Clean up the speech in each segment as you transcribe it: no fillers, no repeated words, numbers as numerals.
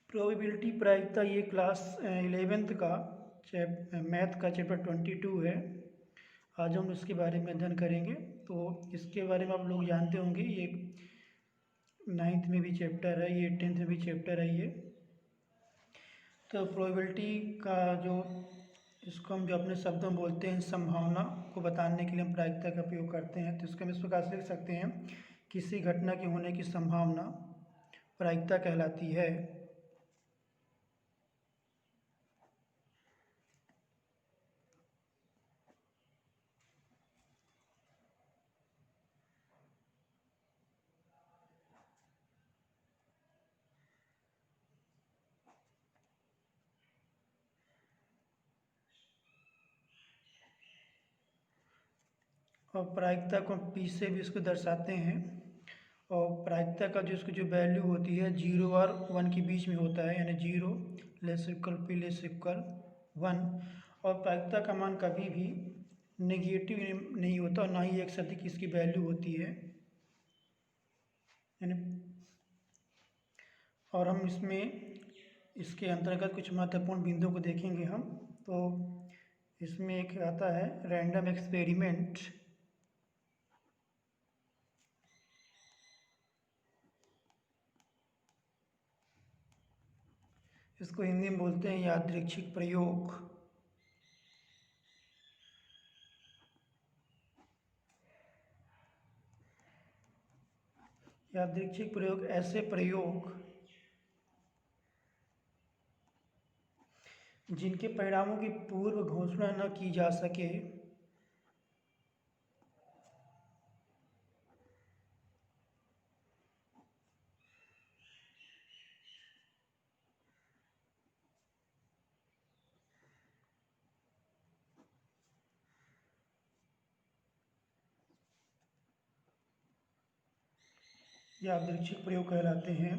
Probability प्रायिकता ये class 11th का मैथ का चैप्टर 22 है। आज हम इसके बारे में अध्ययन करेंगे। तो इसके बारे में आप लोग जानते होंगे, ये 9th में भी चैप्टर है, ये 10th में भी चैप्टर है ये। तो प्रोबेबिलिटी का जो इसको हम जो अपने शब्दों में बोलते हैं, संभावना को बताने के लिए हम प्रायिकता का उपयोग करते हैं। तो इसको हम इस प्रकार से लिख सकते हैं, किसी घटना के होने की संभावना प्रायिकता कहलाती है। और प्रायिकता को पी से भी इसको दर्शाते हैं। और प्रायिकता का जो इसकी जो वैल्यू होती है 0 और 1 के बीच में होता है, यानी 0 less equal P less equal 1। और प्रायिकता का मान कभी भी नेगेटिव नहीं होता और ना ही एक से अधिक इसकी वैल्यू होती है, यानी। और हम इसमें इसके अंतर्गत कुछ महत्वपूर्ण बिंदुओं को देखेंगे हम। तो इसमें एक आता है रैंडम एक्सपेरिमेंट। इसको हिंदी में बोलते हैं यादृच्छिक प्रयोग। यादृच्छिक प्रयोग ऐसे प्रयोग जिनके परिणामों की पूर्व घोषणा न की जा सके, यादृच्छिक प्रयोग कहलाते हैं।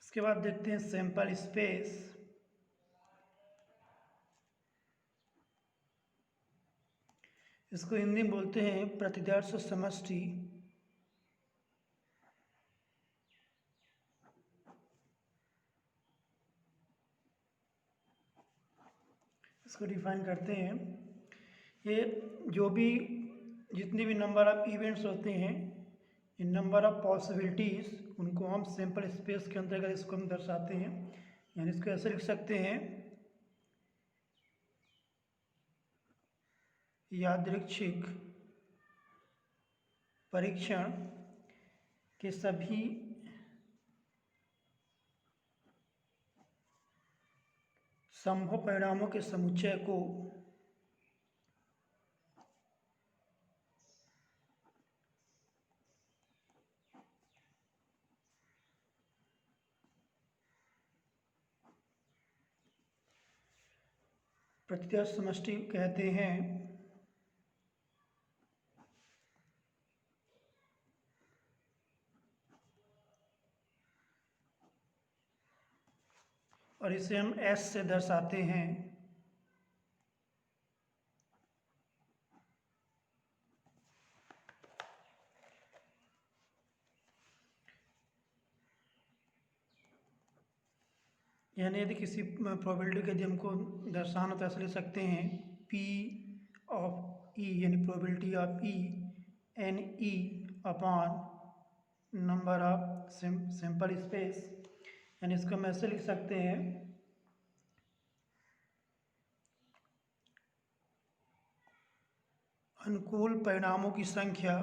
इसके बाद देखते हैं सैंपल स्पेस। इसको हिंदी में बोलते हैं प्रतिदर्श समष्टि। इसको डिफाइन करते हैं, ये जो भी जितने भी नंबर ऑफ इवेंट्स होते हैं, इन नंबर ऑफ पॉसिबिलिटीज़, उनको हम सैंपल स्पेस के अंतर्गत इसको हम दर्शाते हैं। यानी इसको ऐसे लिख सकते हैं, यादृच्छिक परीक्षण के सभी संभव परिणामों के समुच्चय को प्रतिदर्श समष्टि कहते हैं। और इसे हम एस से दर्शाते हैं। यानी यदि किसी प्रोबेबिलिटी के यदि हमको दर्शाना तो ऐसे लिख सकते हैं, पी ऑफ ई यानी probability of E N E upon number of sample space. यानी इसको हम ऐसे लिख सकते हैं, अनुकूल परिणामों की संख्या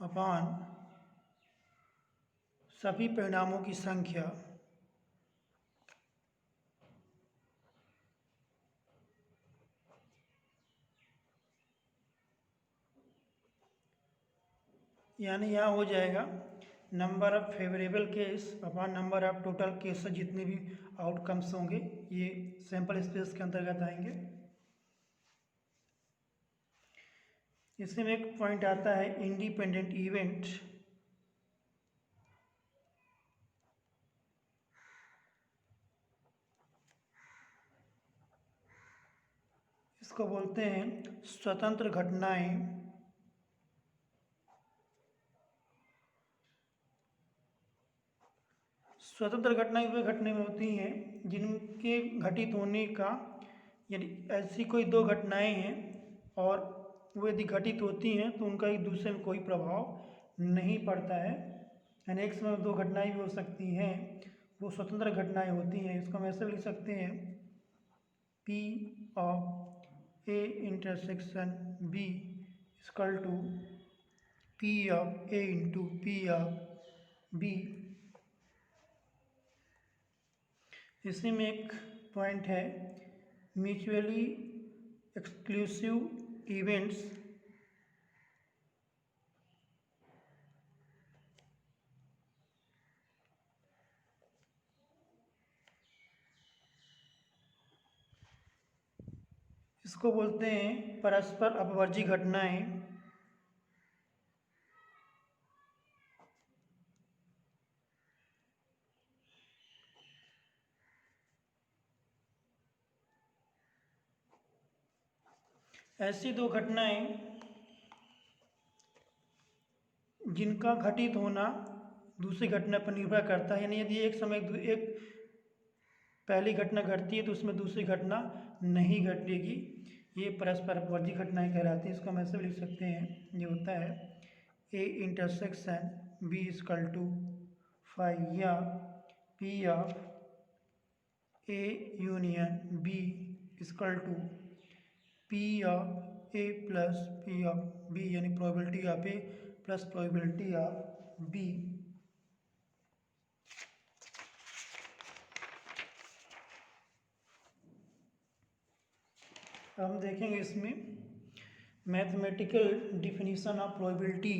अपॉन सभी परिणामों की संख्या यानी यहाँ हो जाएगा number of favourable case upon number of total case, जितने भी आउटकम्स होंगे ये सैंपल स्पेस के अंतर्गत आएंगे। इसमें एक पॉइंट आता है इंडिपेंडेंट इवेंट। इसको बोलते हैं स्वतंत्र घटनाएं। स्वतंत्र घटनाएं वे घटनाएं होती हैं जिनके घटित होने का, यानी ऐसी कोई दो घटनाएं हैं और वो यदि घटित होती हैं तो उनका एक दूसरे में कोई प्रभाव नहीं पड़ता है। यानी एक समय दो घटनाएं भी हो सकती हैं, वो स्वतंत्र घटनाएं होती हैं। इसको हम ऐसे भी लिख सकते हैं P of A intersection B equal to P of A into P of B। इसी में एक पॉइंट है म्यूचुअली एक्सक्लूसिव इवेंट्स। इसको बोलते हैं परस्पर अपवर्जी घटनाएं। ऐसी दो घटनाएं जिनका घटित होना दूसरी घटना पर निर्भर करता है। यानी यदि एक समय एक पहली घटना घटती है तो उसमें दूसरी घटना नहीं घटेगी, ये परस्पर अपवर्जी घटनाएं कहलाती हैं। इसको हम ऐसे भी लिख सकते हैं, ये होता है A intersection B equal to phi या P of A union B equal to P of A plus P of B, यानी probability of A plus probability of B। हम देखेंगे इसमें मैथमेटिकल डिफिनीशन ऑफ प्रोबेबिलिटी।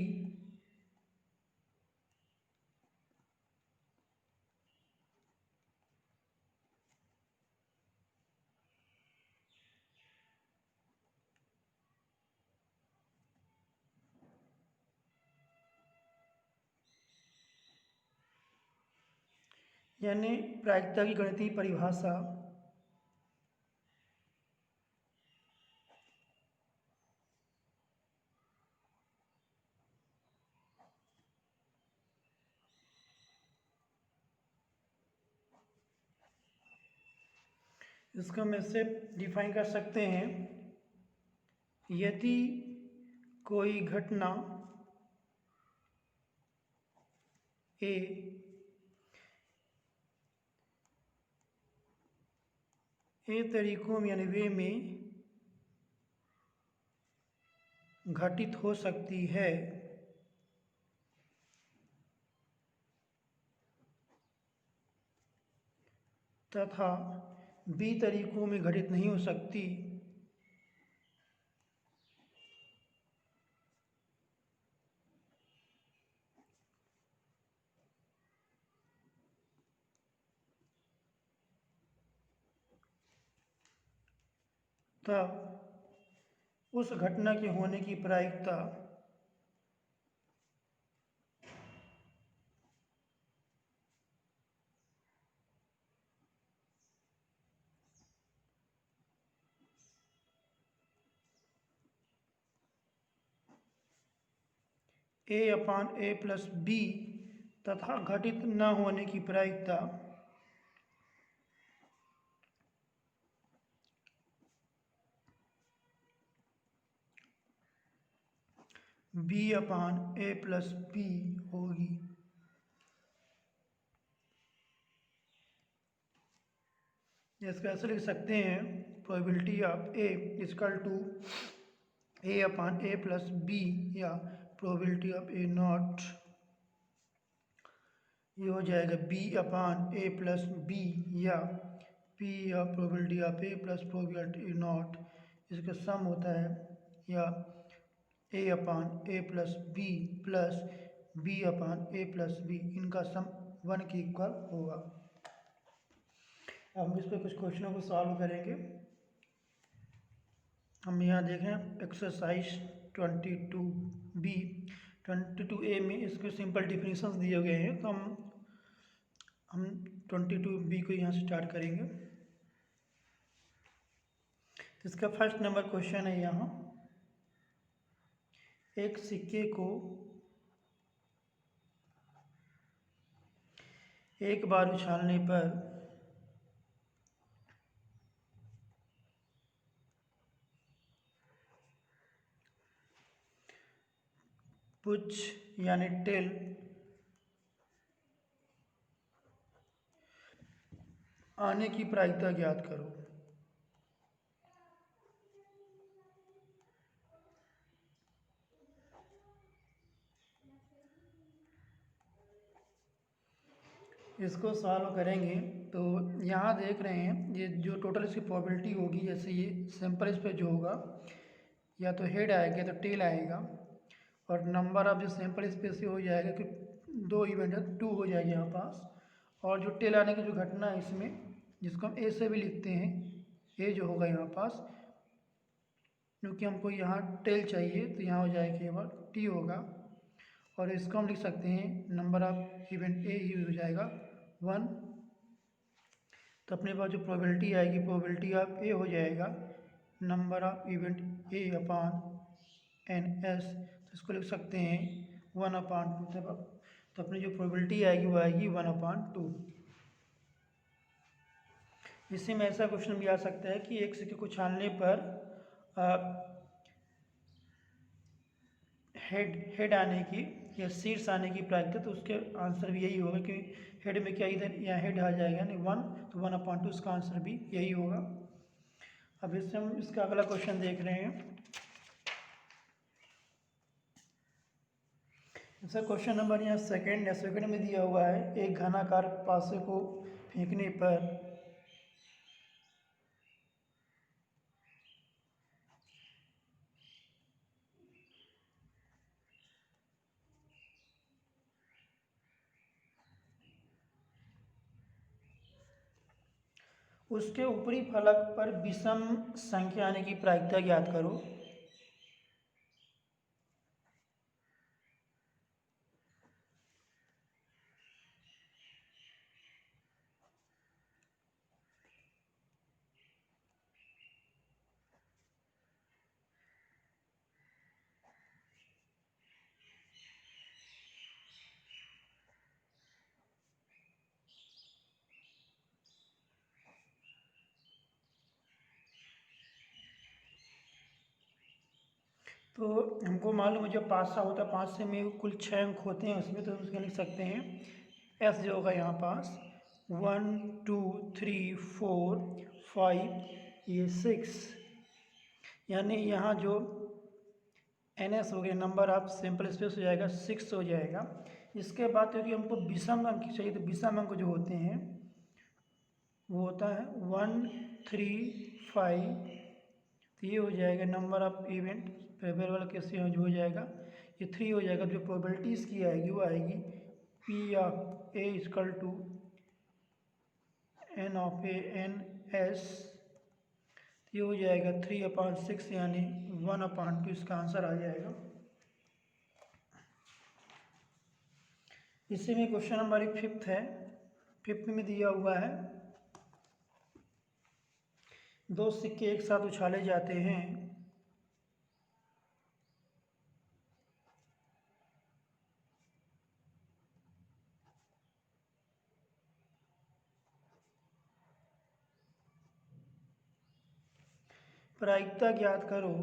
यानी प्रायिकता की गणितीय परिभाषा। इसको हम ऐसे डिफाइन कर सकते हैं, यदि कोई घटना ए तरीकों में यानी वे में घटित हो सकती है तथा बी तरीकों में घटित नहीं हो सकती, तब उस घटना के होने की प्रायिकता A upon A plus B तथा घटित न होने की प्रायिकता B upon A plus B होगी। इसको ऐसे लिख सकते हैं probability of A equal to A upon A plus B या प्रोबेबिलिटी ऑफ A नॉट, ये हो जाएगा B upon A plus B या P या probability of A plus probability not, इसका सम होता है, या A upon A plus B plus B upon A plus B, इनका सम 1 के इक्वल होगा। अब हम इस पर कुछ क्वेश्चनों को सॉल्व करेंगे। हम यहाँ देखें एक्सरसाइज 22B 22A में इसके सिंपल डिफिनीशंस दिए गए हैं, तो हम 22B को यहाँ से स्टार्ट करेंगे। तो इसका फर्स्ट नंबर क्वेश्चन है यहाँ, एक सिक्के को एक बार उछालने पर पुच यानी टेल आने की प्रायिकता ज्ञात करो। इसको सॉल्व करेंगे तो यहाँ देख रहे हैं ये जो टोटल इसकी प्रोबेबिलिटी होगी, जैसे ये सैंपल इस पे जो होगा या तो हेड आएगा या तो टेल आएगा, और नंबर ऑफ जो सैंपल स्पेस से हो जाएगा कि 2 इवेंट है 2 हो जाएगा यहाँ पास, और जो टेल आने की जो घटना है इसमें जिसको हम ए से भी लिखते हैं, ए जो होगा यहाँ पास, क्योंकि हमको यहाँ टेल चाहिए तो यहाँ हो जाएगा केवल टी होगा, और इसको हम लिख सकते हैं नंबर ऑफ इवेंट ए ही हो जाएगा 1। तो अपने पास जो प्रोबेबिलिटी आएगी, प्रोबेबिलिटी ऑफ ए हो जाएगा number of event A upon N S, तो इसको लिख सकते हैं 1/2। तो अपनी जो प्रोबेबिलिटी आएगी वो आएगी 1/2। इसी में ऐसा क्वेश्चन भी आ सकता है कि एक सिक्के को छानने पर हेड आने की या शीर्ष आने की प्रायिकता, तो उसके आंसर भी यही होगा कि हेड में क्या इधर यहाँ हेड आ जाएगा यानी 1, तो 1/2 इसका आंसर भी यही होगा। अब इससे हम इसका अगला क्वेश्चन देख रहे हैं। इसका क्वेश्चन नंबर यहाँ सेकंड में दिया हुआ है, एक घनाकार पासे को फेंकने पर उसके ऊपरी फलक पर विषम संख्या आने की प्रायिकता ज्ञात करो। तो हमको मालूम है जब 5 होता है, 5 में कुल 6 अंक होते हैं उसमें, तो हम उसके लिख सकते हैं एस जो होगा यहाँ पास 1 2 3 4 5 ये 6, यानी यहाँ जो एन एस हो गया नंबर ऑफ सैंपल स्पेस हो जाएगा 6 हो जाएगा। इसके बाद क्योंकि हमको विषम अंक चाहिए, तो विषम अंक जो होते हैं वो होता है 1 3 5, तो ये हो जाएगा नंबर ऑफ इवेंट फेवरेबल वाला केस जो हो जाएगा ये 3 हो जाएगा। जो प्रोबेबिलिटी इसकी आएगी वो आएगी P of A equal to N of A N S, ये हो जाएगा 3/6 यानी 1/2 इसका आंसर आ जाएगा। इसी में क्वेश्चन नंबर 5 है। 5 में दिया हुआ है 2 सिक्के एक साथ उछाले जाते हैं, प्रायिकता ज्ञात करो।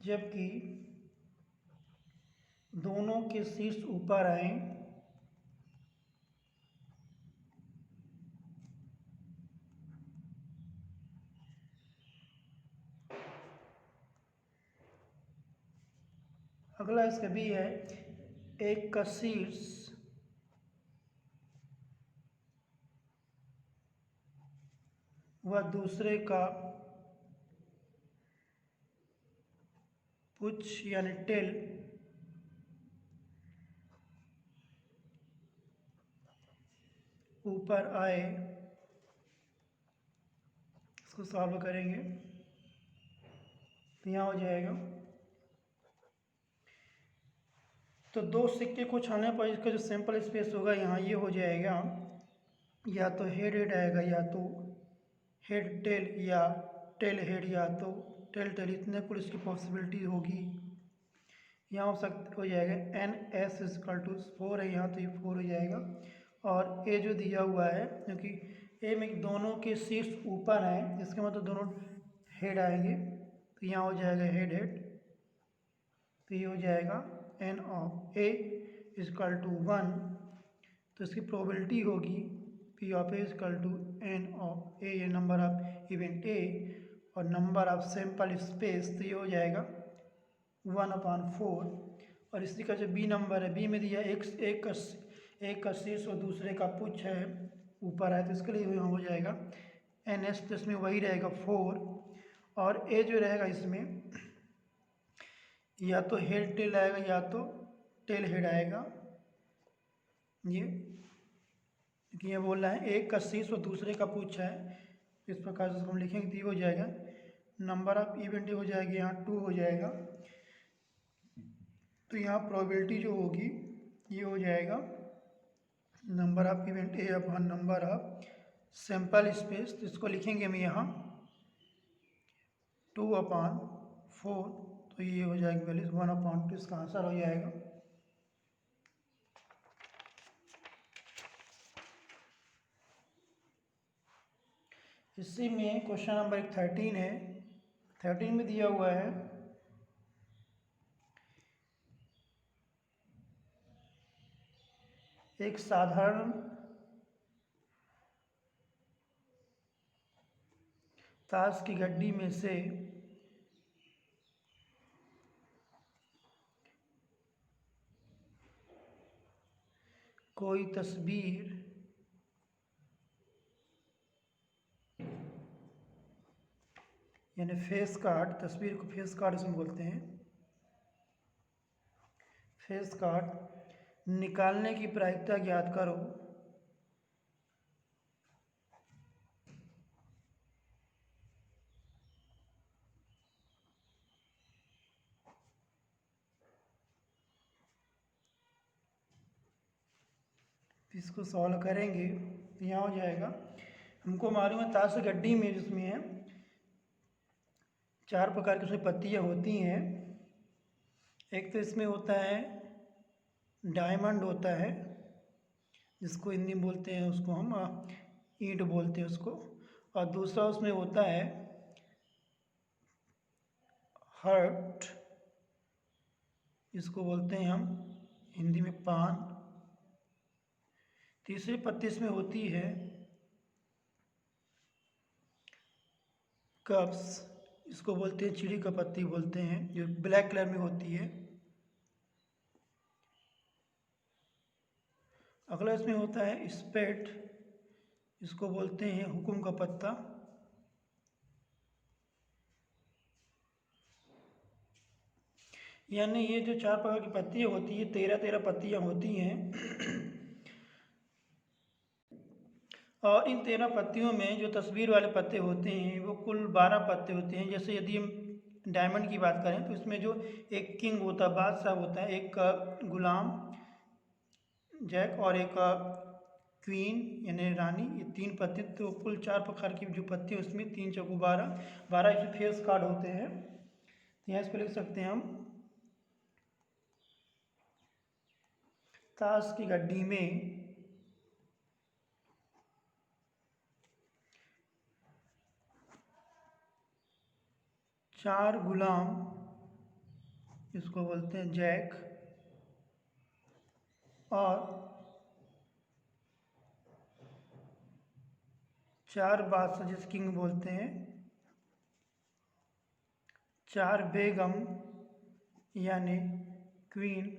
जबकि दोनों के शीर्ष ऊपर आए, अगला इसका भी है एक का शीर्ष व दूसरे का पुछ यानी टेल ऊपर आए, इसको सॉल्व करेंगे तो यहाँ हो जाएगा। तो दो सिक्के को छानने पर इसका जो सैंपल स्पेस होगा यहाँ ये हो जाएगा, या तो हेड हेड आएगा, या तो हेड टेल, या टेल हेड, या तो टेल टेल, इतने कुल इसकी पॉसिबिलिटी होगी। यहाँ हो जाएगा एन एस इजकल टू 4 है यहाँ, तो ये 4 हो जाएगा। और ए जो दिया हुआ है, क्योंकि ए में दोनों के शीर्ष ऊपर हैं, इसके मतलब दोनों हेड आएंगे, तो यहाँ हो जाएगा हेड हेड, तो ये हो जाएगा N of A equal to 1, तो इसकी प्रोबेबिलिटी होगी P of A equal to N of A, ये नंबर ऑफ इवेंट ए, और नंबर ऑफ सैंपल स्पेस, तो ये हो जाएगा 1/4। और इसी का जो बी नंबर है, बी में दिया एक का शीर्ष और दूसरे का पुच्छ है, ऊपर है, तो इसके लिए हो जाएगा एन एस, तो इसमें वही रहेगा 4। और ए जो रहेगा इसमें या तो हेड टेल आएगा, या तो टेल हेड आएगा, ये बोल रहा है एक का शीर्ष और दूसरे का पुच्छ है, इस प्रकार से हम लिखेंगे तो ये हो जाएगा नंबर ऑफ इवेंट हो जाएगी यहाँ 2 हो जाएगा। तो यहाँ प्रोबेबिलिटी जो होगी ये हो जाएगा number of event A upon number of sample space, तो इसको लिखेंगे हम यहाँ 2/4, तो ये हो जाएगी वैल्यू 1/2, इसका आंसर हो जाएगा। इसी में क्वेश्चन नंबर 13 है। 13 में दिया हुआ है एक साधारण ताश की गड्डी में से कोई तस्वीर यानी फेस कार्ड, तस्वीर को फेस कार्ड इसमें बोलते हैं, फेस कार्ड निकालने की प्रायिकता ज्ञात करो। इसको सॉल्व करेंगे तो यहाँ हो जाएगा, हमको मालूम है ताश गड्डी में जिसमें है 4 प्रकार की उसमें पत्तियाँ होती हैं। एक तो इसमें होता है डायमंड होता है, जिसको हिंदी में बोलते हैं, उसको हम ईंट बोलते हैं उसको। और दूसरा उसमें होता है हर्ट, इसको बोलते हैं हम हिंदी में पान। तीसरी पत्ती इसमें होती है कप्स, इसको बोलते हैं चिड़ी का पत्ती बोलते हैं, जो ब्लैक कलर में होती है। अगला इसमें होता है स्पेट, इसको बोलते हैं हुकुम का पत्ता। यानी ये जो 4 प्रकार की पत्तियाँ होती है 13 पत्तियाँ होती हैं। और इन 13 पत्तियों में जो तस्वीर वाले पत्ते होते हैं वो कुल 12 पत्ते होते हैं। जैसे यदि हम डायमंड की बात करें तो इसमें जो एक किंग होता है, बादशाह होता है, एक गुलाम जैक, और एक क्वीन यानी रानी, ये 3 पत्ते, तो कुल 4 प्रकार की जो पत्ते उसमें 3 चौको 12 इसमें फेस कार्ड होते हैं। तो यहाँ इस पर लिख सकते हैं हम ताश की गड्डी में चार गुलाम, इसको बोलते हैं जैक, और 4 बादशाह जिस किंग बोलते हैं, 4 बेगम यानी क्वीन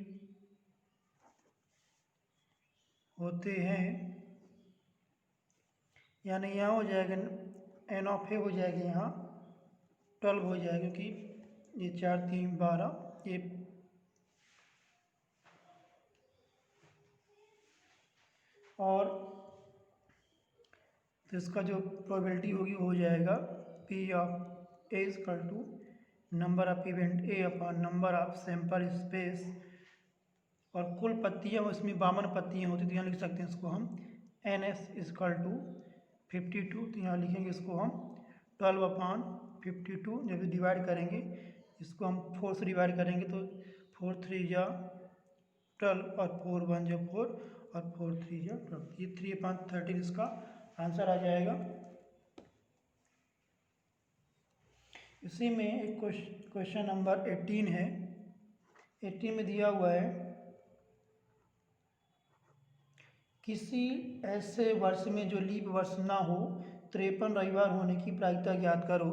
होते हैं। यानी यहाँ हो जाएगा एन ऑफ ए हो जाएगी यहाँ 12 हो जाएगा, क्योंकि ये 4 3 12 ये। और तो इसका जो प्रोबेबिलिटी होगी वो हो जाएगा P of A equal to number of event A upon number of sample space, और कुल पत्तियाँ उसमें 52 पत्तियाँ होती, तो यहाँ लिख सकते हैं इसको हम एन एस इजकल टू 52, तो यहाँ लिखेंगे इसको हम 12/52, जब डिवाइड करेंगे इसको हम 4 से डिवाइड करेंगे तो 4 3 जा 12 और 4 1 जा 4 और 4 3 जा 12, ये 3/13 इसका आंसर आ जाएगा। इसी में एक क्वेश्चन नंबर 18 है। 18 में दिया हुआ है किसी ऐसे वर्ष में जो लीप वर्ष ना हो 53 रविवार होने की प्रायिकता ज्ञात करो।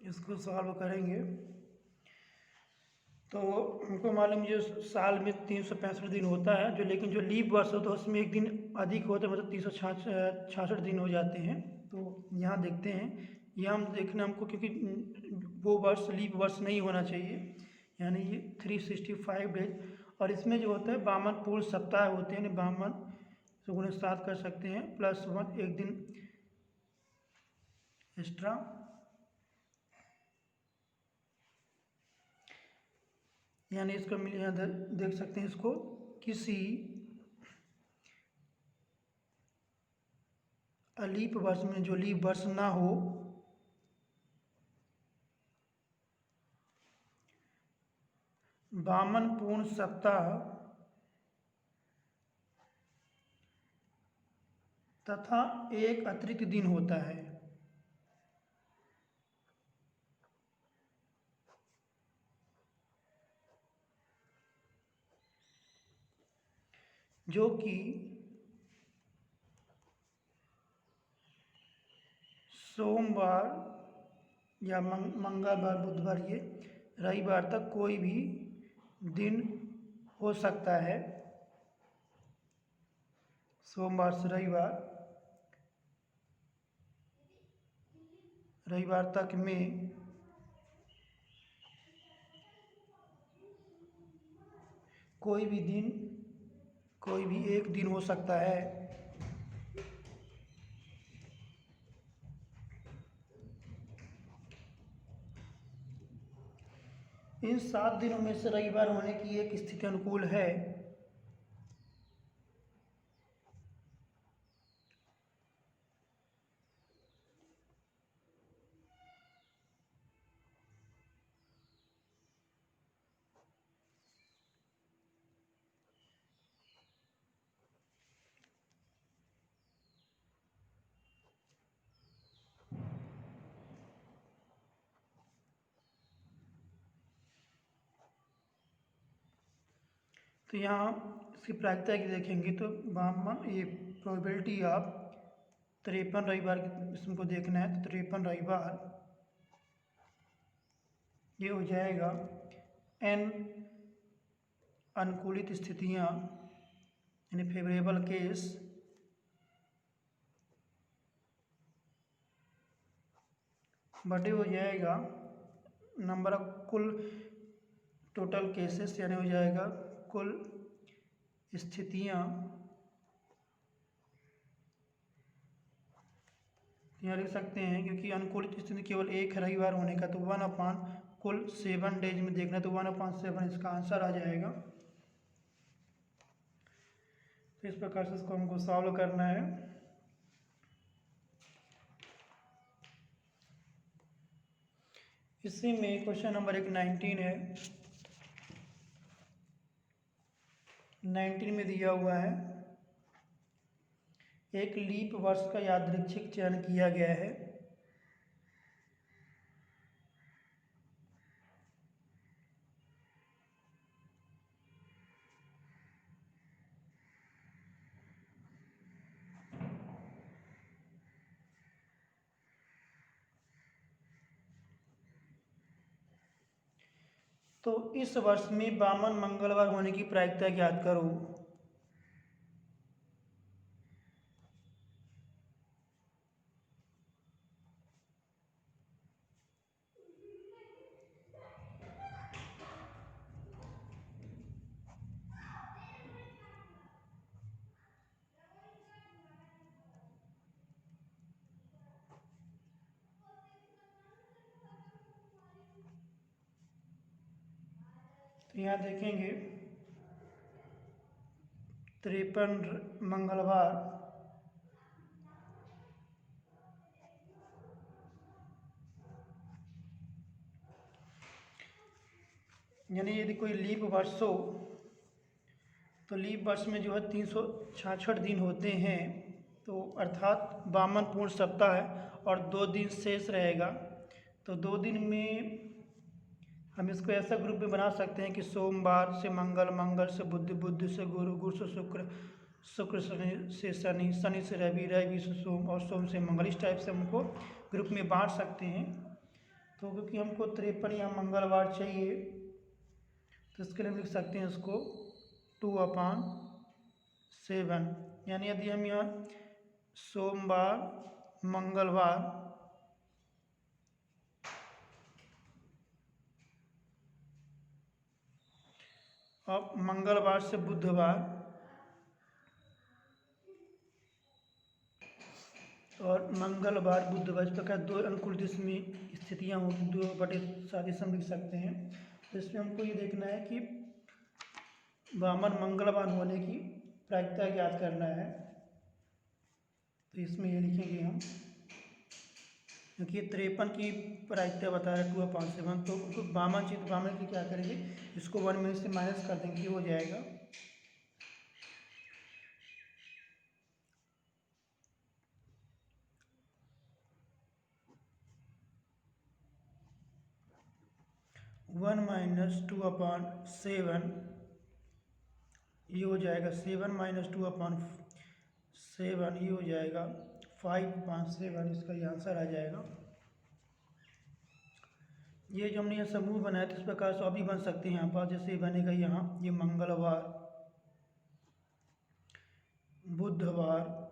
इसको सॉल्व करेंगे तो हमको मालूम जो साल में 365 दिन होता है, जो लेकिन जो लीप वर्ष होता है उसमें एक दिन अधिक होता है, मतलब 366 दिन हो जाते हैं। तो यहाँ देखते हैं, यहाँ हम देखना हमको, क्योंकि वो वर्ष लीप वर्ष नहीं होना चाहिए, यानी ये 365 डेज, और इसमें जो होता है 52 पूर्ण सप्ताह होते हैं, यानी 52 से गुणे 7 कर सकते हैं, +1 एक दिन एक्स्ट्रा, यानी इसका यहाँ देख सकते हैं इसको, किसी अलीप वर्ष में जो लीप वर्ष ना हो 52 पूर्ण सप्ताह तथा एक अतिरिक्त दिन होता है, जो कि सोमवार या मंगलवार बुधवार ये रविवार तक कोई भी दिन हो सकता है। सोमवार से रविवार तक में कोई भी एक दिन हो सकता है। इन 7 दिनों में से रविवार होने की एक स्थिति अनुकूल है। तो यहाँ इसकी प्रायिकता की देखेंगे तो 52, ये प्रोबेबिलिटी ऑफ 53 रविवार इसको देखना है, तो 53 रविवार ये हो जाएगा n अनुकूलित स्थितियाँ, यानी फेवरेबल केस, बटे हो जाएगा नंबर ऑफ कुल टोटल केसेस, यानी हो जाएगा कुल स्थितियाँ, यहाँ लिख सकते हैं क्योंकि अनुकूलित स्थिति केवल एक है रविवार होने का, तो 1/, कुल 7 डेज में देखना, तो 1/7 इसका आंसर आ जाएगा। तो इस प्रकार से इसको हमको सॉल्व करना है। इसी में क्वेश्चन नंबर 19 है। 19 में दिया हुआ है एक लीप वर्ष का यादृच्छिक चयन किया गया है। तो इस वर्ष में वामन मंगलवार होने की प्रायिकता ज्ञात करो। तो यहाँ देखेंगे 53 मंगलवार यानी यदि कोई लीप वर्ष हो तो लीप वर्ष में जो है 366 दिन होते हैं, तो अर्थात वामन पूर्ण सप्ताह है और 2 दिन शेष रहेगा। तो 2 दिन में हम इसको ऐसा ग्रुप में बना सकते हैं कि सोमवार से मंगल, मंगल से बुध, बुध से गुरु, गुरु से शुक्र, शुक्र से शनि, शनि से रवि, रवि से सोम और सोम से मंगल। इस टाइप से हमको ग्रुप में बांट सकते हैं। तो क्योंकि हमको 53 या मंगलवार चाहिए तो इसके लिए हम लिख सकते हैं इसको 2/7। यानी यदि हम यहाँ सोमवार, मंगलवार और मंगलवार से बुधवार और मंगलवार बुधवार, इस प्रकार 2 अनुकूल इसमें स्थितियाँ होंगी, 2/7 हम लिख सकते हैं। तो इसमें हमको ये देखना है कि वामन मंगलवार होने की प्रायिकता ज्ञात करना है। तो इसमें ये लिखेंगे हम, क्योंकि 53 की प्रायिकता बता रहा है 2/7, तो वामन चित्त वामन की क्या करेंगे, इसको 1 में से माइनस कर देंगे, हो जाएगा 1 - 2/7। ये हो जाएगा 7 - 2/7, ये हो जाएगा 5/7। इसका ये आंसर आ जाएगा। ये जो हमने यहाँ समूह बनाया तो इस प्रकार से अभी बन सकते हैं यहाँ पर, जैसे बनेगा यहाँ ये मंगलवार, बुधवार,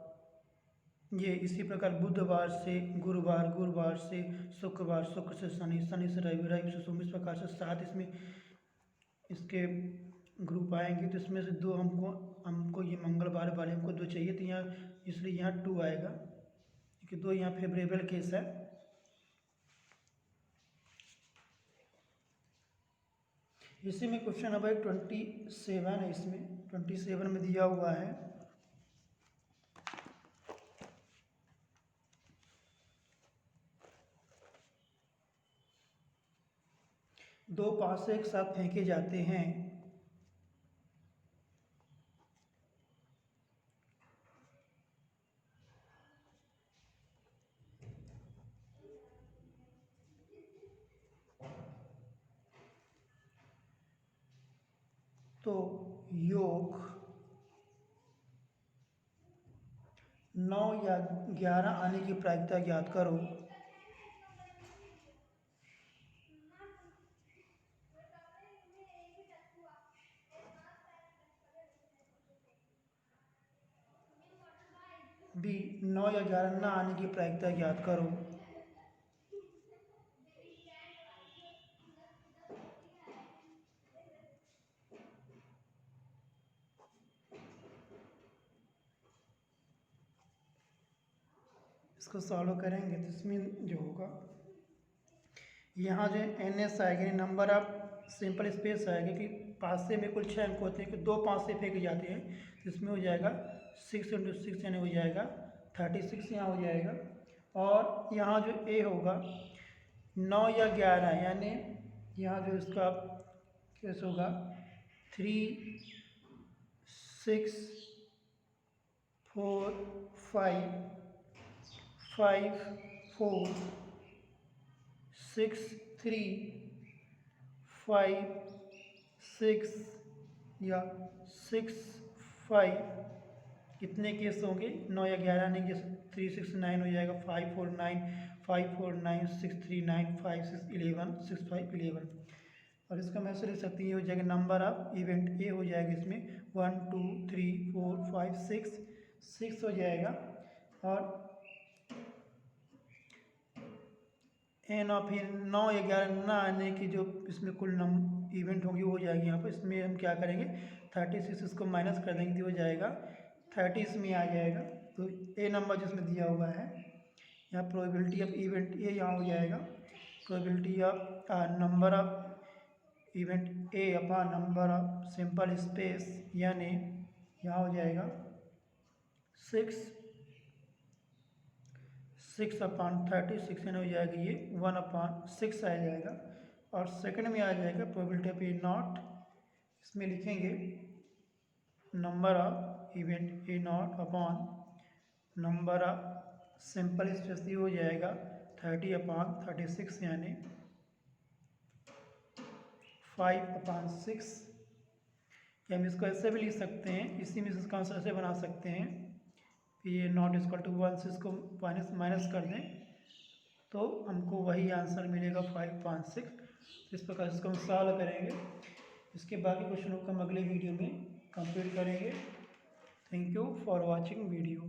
ये इसी प्रकार बुधवार से गुरुवार, गुरुवार से शुक्रवार, शुक्र से शनि, शनि से रवि, रवि से सोम। इस प्रकार से 7 इसमें इसके ग्रुप आएंगे। तो इसमें से 2 हमको ये मंगलवार वाले हमको 2 चाहिए, तो यहाँ इसलिए यहाँ 2 आएगा, क्योंकि 2 यहाँ फेवरेबल केस है। इसी में क्वेश्चन नंबर 27 है, इसमें 27 में दिया हुआ है 2 पासे एक साथ फेंके जाते हैं तो योग 9 या 11 आने की प्रायिकता ज्ञात करो। बी 9 या 11 ना आने की प्रायिकता ज्ञात करो। इसको सॉल्व करेंगे तो इसमें जो होगा, यहाँ जो NS आएगा, नंबर ऑफ सिंपल स्पेस आएगा कि पासे में कुल 6 अंक होते हैं, कि 2 पासे फेंके जाते हैं, तो इसमें हो जाएगा 6 × 6 यानी हो जाएगा 36 यहाँ हो जाएगा। और यहाँ जो A होगा 9 या 11, यानी यहाँ जो इसका केस होगा 3 6 4 5 5 4 6 3 5 6 या 6 5, कितने केस होंगे 9 या 11 नहीं, जैसे 3 6 9 हो जाएगा, 5 4 9 6 3 9 5 6 11 6 5 11। और इसका मैं ऐसे लिख सकती हूँ, ये हो जाएगा नंबर ऑफ इवेंट, ये हो जाएगा इसमें 1 2 3 4 5 6 हो जाएगा। और एन ऑफ ये 9 11 ना आने की जो इसमें कुल इवेंट होगी वो हो जाएगी यहाँ पर। इसमें हम क्या करेंगे, 36 इसको माइनस कर देंगे तो हो जाएगा 30 इसमें आ जाएगा। तो ए नंबर जिसमें दिया हुआ है यहाँ प्रोबेबिलिटी ऑफ इवेंट ए यहाँ हो जाएगा, probability of number of event A upon number of simple space, यानी यहाँ हो जाएगा 6 अपॉन 36 हो जाएगा, ये 1/6 आ जाएगा। और सेकंड में आ जाएगा प्रोबेबिलिटी ऑफ ए नॉट, इसमें लिखेंगे number of event A not upon number of simple space, ये हो जाएगा 30/36 यानी 5/6। या हम इसको ऐसे भी लिख सकते हैं, इसी में इसका आंसर ऐसे बना सकते हैं कि ये नॉट इक्वल टू 1 से इसको माइनस कर दें तो हमको वही आंसर मिलेगा 5/6। इस प्रकार इसको हम सॉल्व करेंगे। इसके बाकी क्वेश्चनों को हम अगले वीडियो में कंप्लीट करेंगे। Thank you for watching video.